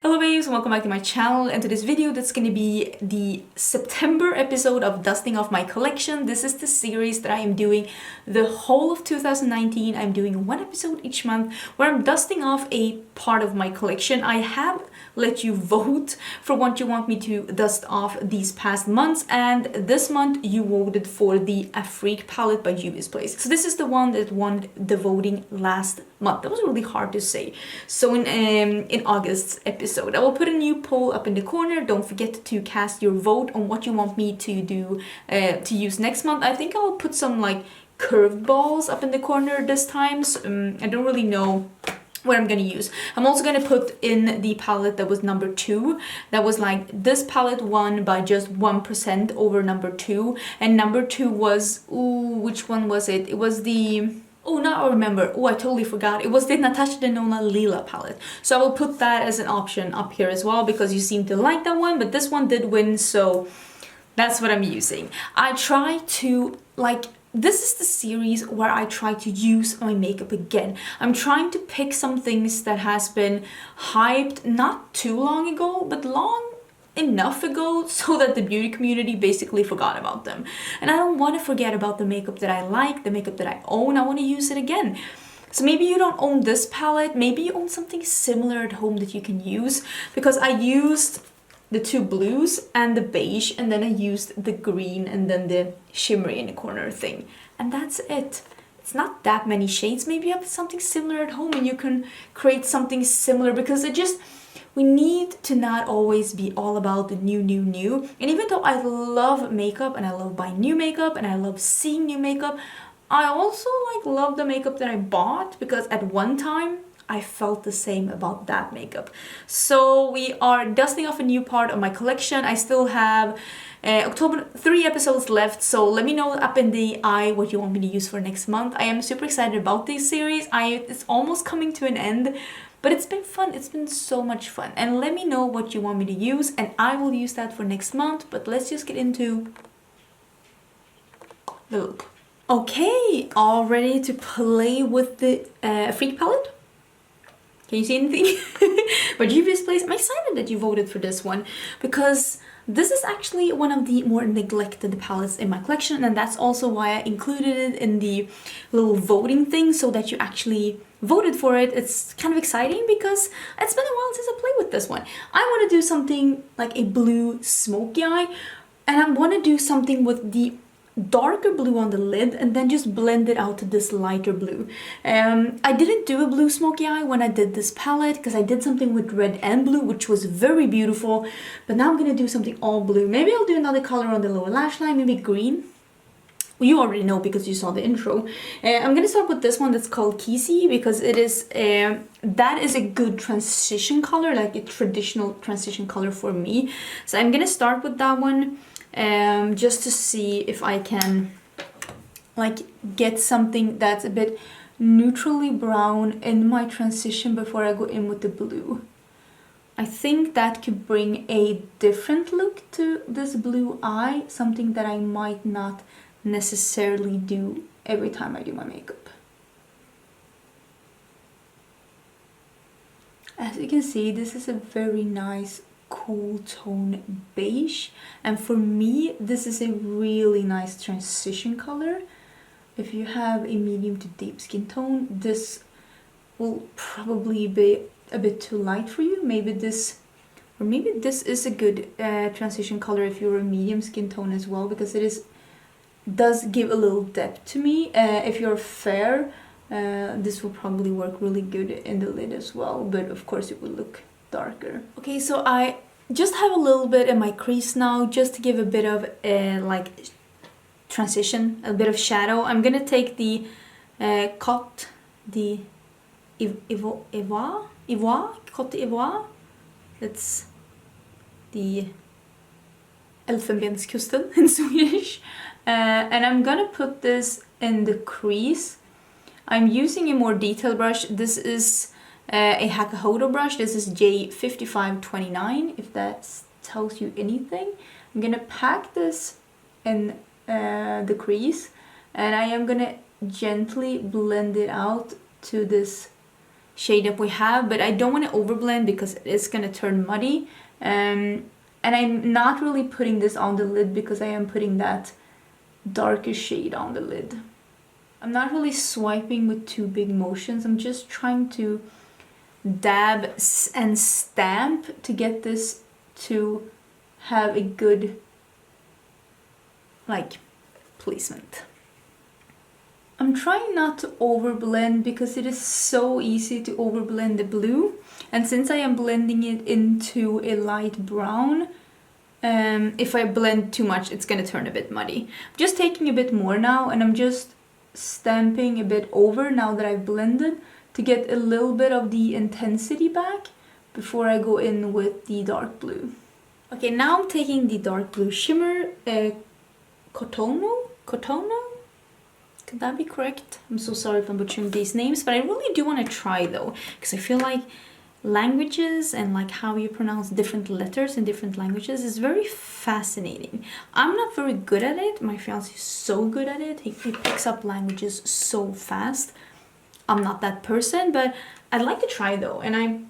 Hello babes, welcome back to my channel, and to this video that's going to be the September episode of dusting off my collection. This is the series that I am doing the whole of 2019. I'm doing one episode each month where I'm dusting off a part of my collection. I have let you vote for what you want me to dust off these past months, and this month you voted for the Afrique palette by Juvias Place. So this is the one that won the voting last month. That was really hard to say. So in August's episode, I will put a new poll up in the corner. Don't forget to cast your vote on what you want me to do to use next month. I think I'll put some like curved balls up in the corner this time. So, I don't really know what I'm gonna use. I'm also gonna put in the palette that was number 2. That was like, this palette won by just 1% over number 2, and number 2 was, ooh, which one was it? It was the, oh, now I remember. Oh, I totally forgot. It was the Natasha Denona Lila palette. So I will put that as an option up here as well because you seem to like that one, but this one did win, so that's what I'm using. I try to, like, this is the series where I try to use my makeup again. I'm trying to pick some things that has been hyped not too long ago, but long enough ago so that the beauty community basically forgot about them. And I don't want to forget about the makeup that I like, the makeup that I own. I want to use it again. So maybe you don't own this palette, maybe you own something similar at home that you can use, because I used the 2 blues and the beige, and then I used the green and then the shimmery in the corner thing, and that's it. It's not that many shades. Maybe you have something similar at home and you can create something similar, because we need to not always be all about the new. And even though I love makeup and I love buying new makeup and I love seeing new makeup, I also like love the makeup that I bought, because at one time I felt the same about that makeup. So we are dusting off a new part of my collection. I still have October 3 episodes left, so let me know up in the eye what you want me to use for next month. I am super excited about this series. It's almost coming to an end, but it's been fun. It's been so much fun. And let me know what you want me to use, and I will use that for next month. But let's just get into the look. Okay, all ready to play with the Afrique palette? Can you see anything? But Juvias Place, I'm excited that you voted for this one, because this is actually one of the more neglected palettes in my collection, and that's also why I included it in the little voting thing, so that you actually voted for it. It's kind of exciting because it's been a while since I played with this one. I want to do something like a blue smoky eye, and I want to do something with the darker blue on the lid and then just blend it out to this lighter blue. I didn't do a blue smoky eye when I did this palette, because I did something with red and blue, which was very beautiful, but now I'm gonna do something all blue. Maybe I'll do another color on the lower lash line, maybe green. Well, you already know because you saw the intro. I'm gonna start with this one that's called Kissy, because it is that is a good transition color, like a traditional transition color for me. So I'm gonna start with that one. Just to see if I can like get something that's a bit neutrally brown in my transition before I go in with the blue. I think that could bring a different look to this blue eye, something that I might not necessarily do every time I do my makeup. As you can see, this is a very nice cool tone beige, and for me this is a really nice transition color. If you have a medium to deep skin tone, this will probably be a bit too light for you. Maybe this is a good transition color if you're a medium skin tone as well, because does give a little depth to me. If you're fair, this will probably work really good in the lid as well, but of course it will look darker. Okay, so I just have a little bit in my crease now, just to give a bit of like transition, a bit of shadow. I'm gonna take the Cote d'Ivoire, Cote d'Ivoire. It's the Elfenbenskusten in Swedish, and I'm gonna put this in the crease. I'm using a more detailed brush. This is a Hakuhodo brush. This is J5529, if that tells you anything. I'm gonna pack this in the crease, and I am gonna gently blend it out to this shade that we have, but I don't want to overblend because it's gonna turn muddy. And I'm not really putting this on the lid because I am putting that darker shade on the lid. I'm not really swiping with too big motions. I'm just trying to dab and stamp to get this to have a good like placement. I'm trying not to overblend because it is so easy to overblend the blue, and since I am blending it into a light brown, if I blend too much it's gonna turn a bit muddy. I'm just taking a bit more now and I'm just stamping a bit over now that I've blended to get a little bit of the intensity back before I go in with the dark blue. Okay, now I'm taking the dark blue shimmer, Cotono? Could that be correct? I'm so sorry if I'm butchering these names, but I really do want to try though, because I feel like languages and like how you pronounce different letters in different languages is very fascinating. I'm not very good at it. My fiance is so good at it. He picks up languages so fast. I'm not that person, but I'd like to try though. And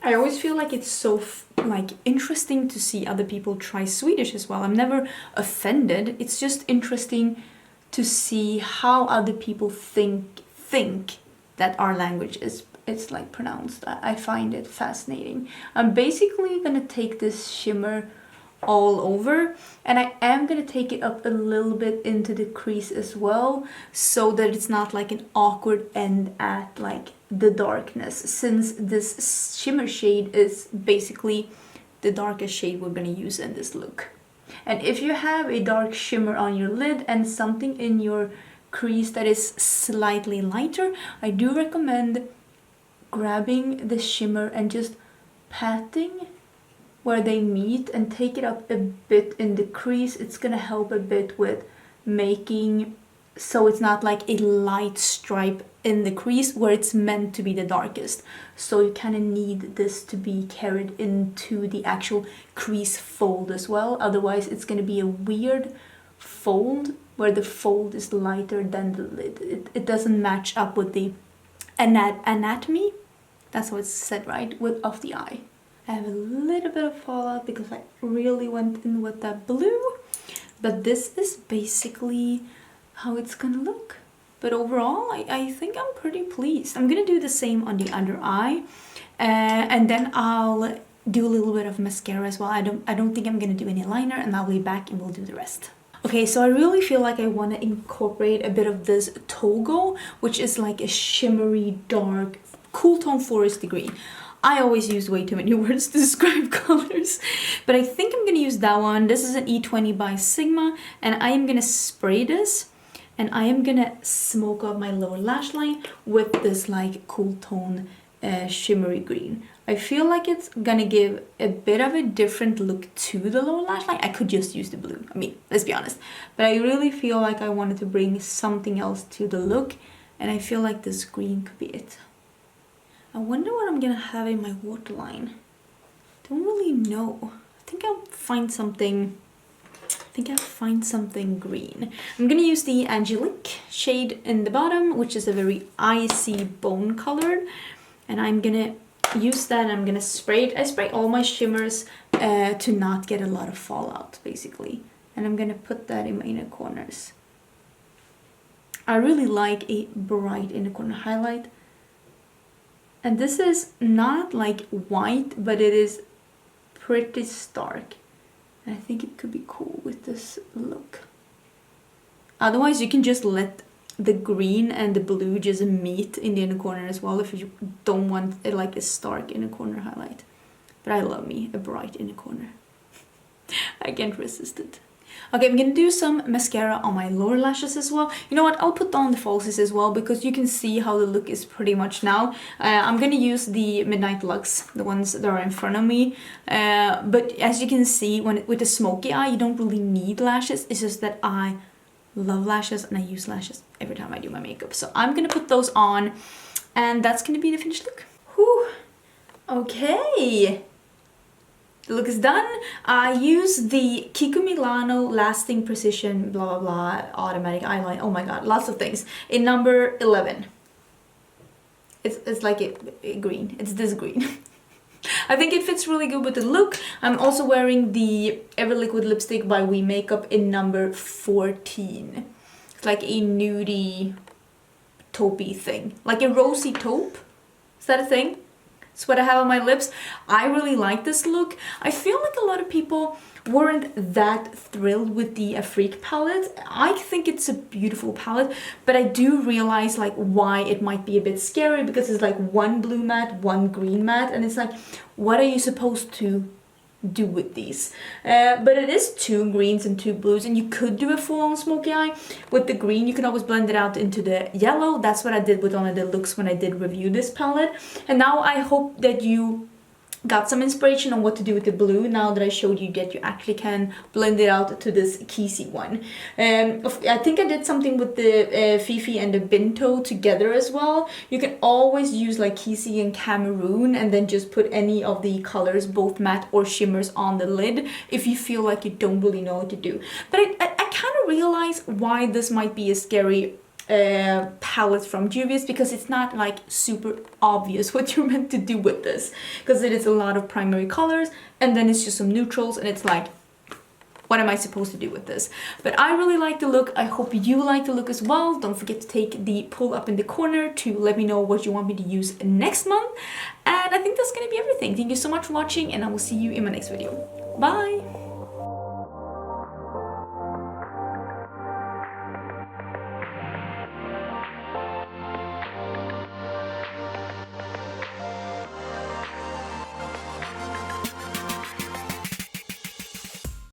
I always feel like it's so like interesting to see other people try Swedish as well. I'm never offended. It's just interesting to see how other people think that our language is it's like pronounced. I find it fascinating. I'm basically gonna take this shimmer all over, and I am gonna take it up a little bit into the crease as well, so that it's not like an awkward end at like the darkness, since this shimmer shade is basically the darkest shade we're gonna use in this look. And if you have a dark shimmer on your lid and something in your crease that is slightly lighter, I do recommend grabbing the shimmer and just patting where they meet and take it up a bit in the crease. It's gonna help a bit with making so it's not like a light stripe in the crease where it's meant to be the darkest. So you kind of need this to be carried into the actual crease fold as well. Otherwise it's going to be a weird fold where the fold is lighter than the lid. It doesn't match up with the anatomy. That's what it's said, right? Of the eye. I have a little bit of fallout because I really went in with that blue. But this is basically how it's gonna look. But overall, I think I'm pretty pleased. I'm gonna do the same on the under eye, and then I'll do a little bit of mascara as well. I don't think I'm gonna do any liner, and I'll be back and we'll do the rest. Okay, so I really feel like I want to incorporate a bit of this Togo, which is like a shimmery, dark, cool tone foresty green. I always use way too many words to describe colors, but I think I'm gonna use that one. This is an E20 by Sigma, and I am gonna spray this, and I am gonna smoke up my lower lash line with this like cool tone shimmery green. I feel like it's gonna give a bit of a different look to the lower lash line. I could just use the blue, I mean, let's be honest. But I really feel like I wanted to bring something else to the look, and I feel like this green could be it. I wonder what I'm gonna have in my waterline. Don't really know. I think I'll find something green. I'm gonna use the Angelica shade in the bottom, which is a very icy bone colored, and I'm gonna use that and I'm gonna spray it. I spray all my shimmers to not get a lot of fallout, basically. And I'm gonna put that in my inner corners. I really like a bright inner corner highlight. And this is not like white, but it is pretty stark. And I think it could be cool with this look. Otherwise, you can just let the green and the blue just meet in the inner corner as well if you don't want like a stark inner corner highlight. But I love me a bright inner corner. I can't resist it. Okay, I'm gonna do some mascara on my lower lashes as well. You know what, I'll put on the falsies as well because you can see how the look is pretty much now. I'm gonna use the Midnight Luxe, the ones that are in front of me. But as you can see, with a smoky eye, you don't really need lashes. It's just that I love lashes and I use lashes every time I do my makeup. So I'm gonna put those on, and that's gonna be the finished look. Whew. Okay. The look is done. I use the Kiko Milano Lasting Precision blah blah blah automatic eyeliner. Oh my god, lots of things. In number 11. it's like a green. It's this green. I think it fits really good with the look. I'm also wearing the Ever Liquid lipstick by We Makeup in number 14. It's like a nudie taupey thing, like a rosy taupe. Is that a thing? It's what I have on my lips. I really like this look. I feel like a lot of people weren't that thrilled with the Afrique palette. I think it's a beautiful palette, but I do realize like why it might be a bit scary, because it's like one blue matte, one green matte, and it's like, what are you supposed to do with these? But it is 2 greens and 2 blues, and you could do a full-on smoky eye. With the green, you can always blend it out into the yellow. That's what I did with one of the looks when I did review this palette. And now I hope that you got some inspiration on what to do with the blue now that I showed you that you actually can blend it out to this Kisi one. I think I did something with the Fifi and the Binto together as well. You can always use like Kisi and Cameroon and then just put any of the colors, both matte or shimmers, on the lid if you feel like you don't really know what to do. But I kind of realize why this might be a scary palette from Juvias, because it's not like super obvious what you're meant to do with this, because it is a lot of primary colors and then it's just some neutrals, and it's like, what am I supposed to do with this? But I really like the look. I hope you like the look as well. Don't forget to take the poll up in the corner to let me know what you want me to use next month. And I think that's gonna be everything. Thank you so much for watching, and I will see you in my next video. Bye!